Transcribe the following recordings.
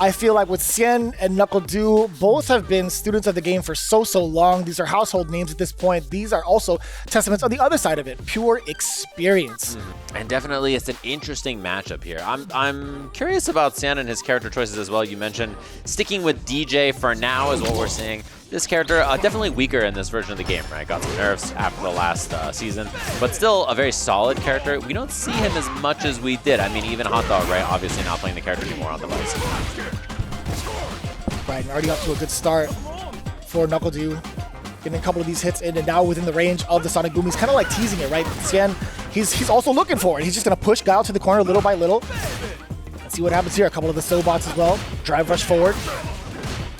I feel like with Xian and NuckleDu, both have been students of the game for so long. These are household names at this point. These are also testaments on the other side of it, pure experience. And definitely it's an interesting matchup here. I'm curious about Xian and his character choices as well. You mentioned sticking with Dee Jay for now is what we're seeing. This character definitely weaker in this version of the game, right? Got some nerfs after the last season, but still a very solid character. We don't see him as much as we did. I mean, even Hot Dog, right? Obviously not playing the character anymore on device. Right, and already got to a good start for NuckleDu. Getting a couple of these hits in, and now within the range of the Sonic Boom. He's kind of like teasing it, right? Xian, he's also looking for it. He's just going to push Guile to the corner little by little. Let's see what happens here. A couple of the Sobots as well. Drive rush forward.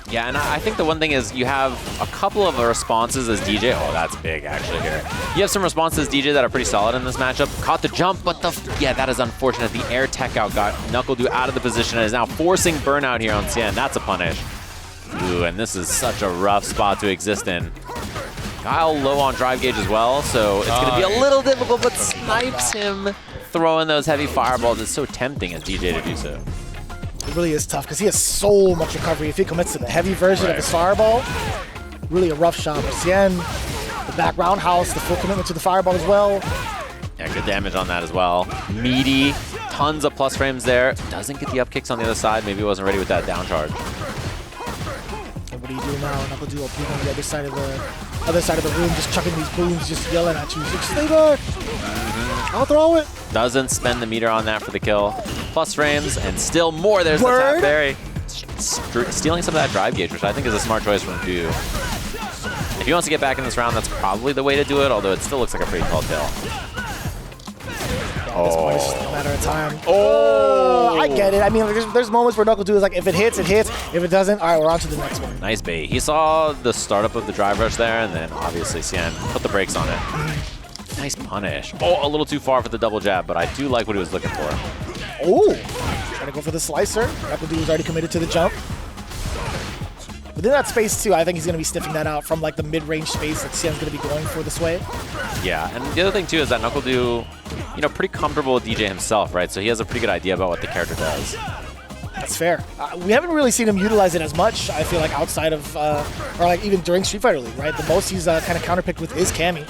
Yeah, and I think the one thing is you have a couple of responses as Dee Jay. Oh, that's big actually here. You have some responses as Dee Jay that are pretty solid in this matchup. Caught the jump, but yeah, that is unfortunate. The air tech out got NuckleDu out of the position and is now forcing burnout here on Xian. That's a punish. Ooh, and this is such a rough spot to exist in. Guile low on drive gauge as well, so it's going to be a little difficult, but snipes him throwing those heavy fireballs. It's so tempting as Dee Jay to do so. It really is tough because he has so much recovery if he commits to the heavy version of his fireball. Really a rough shot. But Xian, the back roundhouse, the full commitment to the fireball as well. Yeah, good damage on that as well. Meaty, tons of plus frames there. Doesn't get the up kicks on the other side. Maybe he wasn't ready with that down charge. And what do you do now? NuckleDu will be on the other side of the room, just chucking these booms, just yelling at you. Just stay back. I'll throw it. Doesn't spend the meter on that for the kill. Plus frames, and still more. There's the tap berry. Stealing some of that drive gauge, which I think is a smart choice from Du. If he wants to get back in this round, that's probably the way to do it, although it still looks like a pretty tall tail. Oh, it's just a matter of time. Oh, I get it. I mean, there's moments where NuckleDu is like, if it hits, it hits. If it doesn't, all right, we're on to the next one. Nice bait. He saw the startup of the drive rush there, and then obviously Xian put the brakes on it. Nice punish. Oh, a little too far for the double jab, but I do like what he was looking for. Oh, trying to go for the slicer. NuckleDu was already committed to the jump. Within that space, too, I think he's going to be sniffing that out from like the mid-range space that Xian's going to be going for this way. Yeah, and the other thing, too, is that NuckleDu, you know, pretty comfortable with Dee Jay himself, right? So he has a pretty good idea about what the character does. That's fair. We haven't really seen him utilize it as much, I feel like, outside of, or like even during Street Fighter League, right? The most he's kind of counterpicked with is Cammy.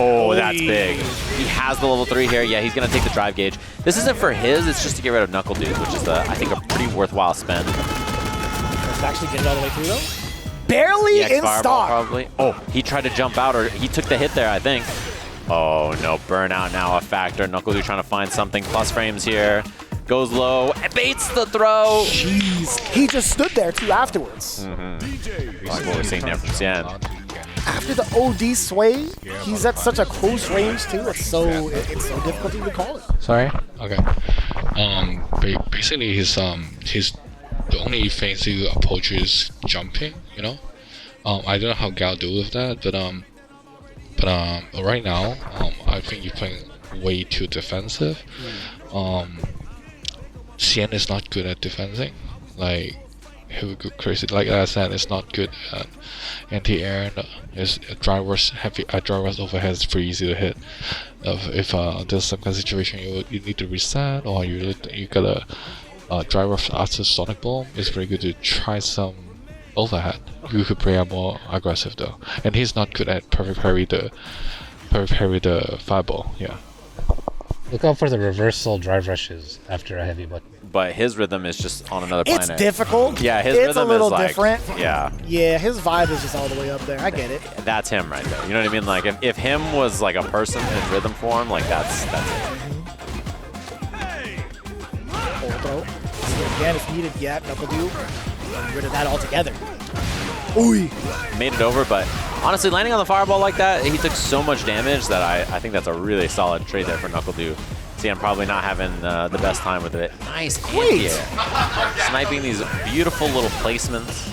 Oh, that's big. He has the level 3 here. Yeah, he's going to take the drive gauge. This isn't for his, it's just to get rid of NuckleDu, which is, I think, a pretty worthwhile spend. Does it actually get it all the way through, though? Barely in stock. Probably. Oh, he tried to jump out, or he took the hit there, I think. Oh, no. Burnout now a factor. NuckleDu trying to find something. Plus frames here. Goes low. Baits the throw. Jeez. He just stood there, too, afterwards. Like what we're seeing there from Xian. After the OD sway, he's at such a close range too. It's so difficult to even call it. Sorry. Okay. Basically, he's the only fancy approach is jumping. You know. I don't know how Guile do with that, but right now, I think you're playing way too defensive. Xian is not good at defending. Like, he would go crazy. Like I said, it's not good at anti-air. His drive rush overhead is pretty easy to hit. If there's some kind of situation you need to reset, or you gotta drive rush after Sonic Boom, it's very good to try some overhead. You could play more aggressive though, and he's not good at perfect parry the fireball. Yeah. Look out for the reversal drive rushes after a heavy button. But his rhythm is just on another planet. It's difficult. Yeah, his rhythm is a little like, different. Yeah. Yeah, his vibe is just all the way up there. I get it. That's him right there. You know what I mean? Like if him was like a person in rhythm form, like that's it. Full throw. So again, if needed, yeah, NuckleDu. Get rid of that altogether. Ooh. Made it over, but honestly, landing on the fireball like that, he took so much damage that I think that's a really solid trade there for NuckleDu. Xian probably not having the best time with it. Nice anti-air. Sniping these beautiful little placements.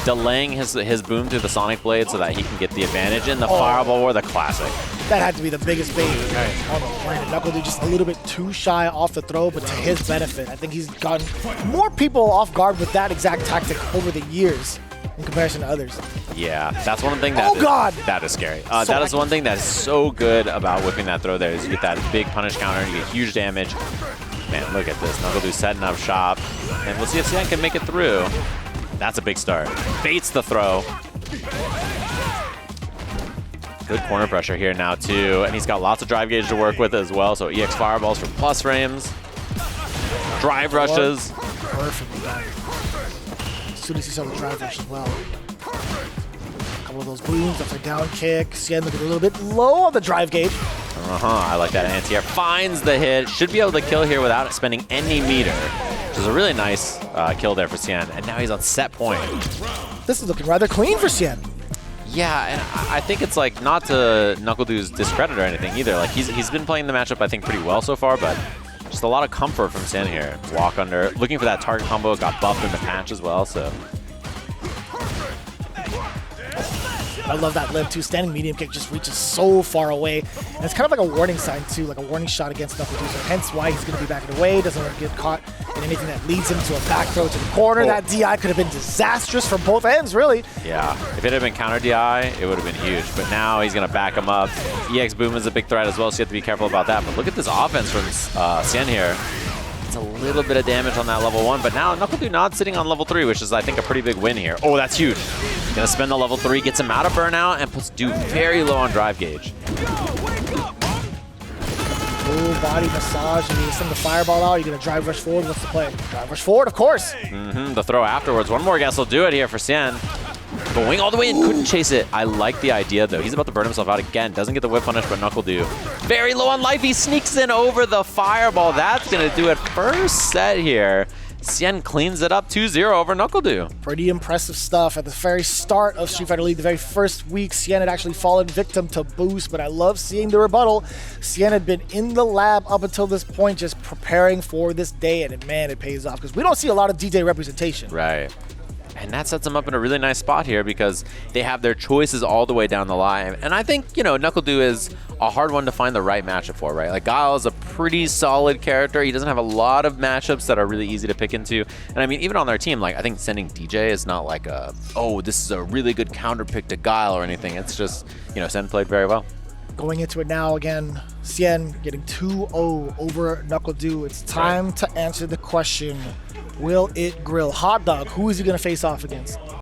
Delaying his boom through the Sonic Blade so that he can get the advantage in the fireball or the classic. That had to be the biggest bait on the planet. NuckleDu just a little bit too shy off the throw, but to his benefit. I think he's gotten more people off guard with that exact tactic over the years in comparison to others. Yeah, that's one thing that that is scary. That is one thing that is so good about whipping that throw there is you get that big punish counter, you get huge damage. Man, look at this. NuckleDu setting up shop. And we'll see if Xian can make it through. That's a big start. Baits the throw. Good corner pressure here now, too. And he's got lots of drive gauge to work with as well. So EX fireballs for plus frames. Drive rushes. Perfectly done. As soon as he saw the drive rush as well. A couple of those booms, upside down kick. Xian looking a little bit low on the drive gauge. I like that anti-air. Finds the hit. Should be able to kill here without spending any meter. Which is a really nice kill there for Xian. And now he's on set point. This is looking rather clean for Xian. Yeah, and I think it's like not to NuckleDu's discredit or anything either. Like he's been playing the matchup I think pretty well so far, but just a lot of comfort from Xian here. Walk under, looking for that target combo. Got buffed in the patch as well, so. I love that live too. Standing medium kick just reaches so far away. And it's kind of like a warning sign too, like a warning shot against NuckleDu. So hence why he's going to be backing away. Doesn't want to get caught in anything that leads him to a back throw to the corner. That DI could have been disastrous from both ends, really. Yeah, if it had been counter DI, it would have been huge. But now he's going to back him up. EX Boom is a big threat as well, so you have to be careful about that. But look at this offense from Xian here. It's a little bit of damage on that level 1, but now NuckleDu not sitting on level 3, which is, I think, a pretty big win here. Oh, that's huge. Gonna spend the level 3, gets him out of burnout, and puts Du very low on drive gauge. Full body massage, and you send the fireball out, you're gonna drive rush forward. What's the play? Drive rush forward, of course. The throw afterwards. One more guess will do it here for Xian. Going all the way in, couldn't chase it. I like the idea, though. He's about to burn himself out again. Doesn't get the whip punish, but NuckleDu. Very low on life. He sneaks in over the fireball. That's going to do it. First set here. Xian cleans it up 2-0 over NuckleDu. Pretty impressive stuff. At the very start of Street Fighter League, the very first week, Xian had actually fallen victim to boost, but I love seeing the rebuttal. Xian had been in the lab up until this point, just preparing for this day, and man, it pays off, because we don't see a lot of DJ representation. Right. And that sets them up in a really nice spot here because they have their choices all the way down the line. And I think, you know, NuckleDu is a hard one to find the right matchup for, right? Like, Guile is a pretty solid character. He doesn't have a lot of matchups that are really easy to pick into. And I mean, even on their team, like, I think sending DJ is not like a, oh, this is a really good counter pick to Guile or anything. It's just, you know, Sen played very well. Going into it now again, Xian getting 2-0 over NuckleDu. It's time to answer the question. Will it grill? Hot Dog, who is he going to face off against?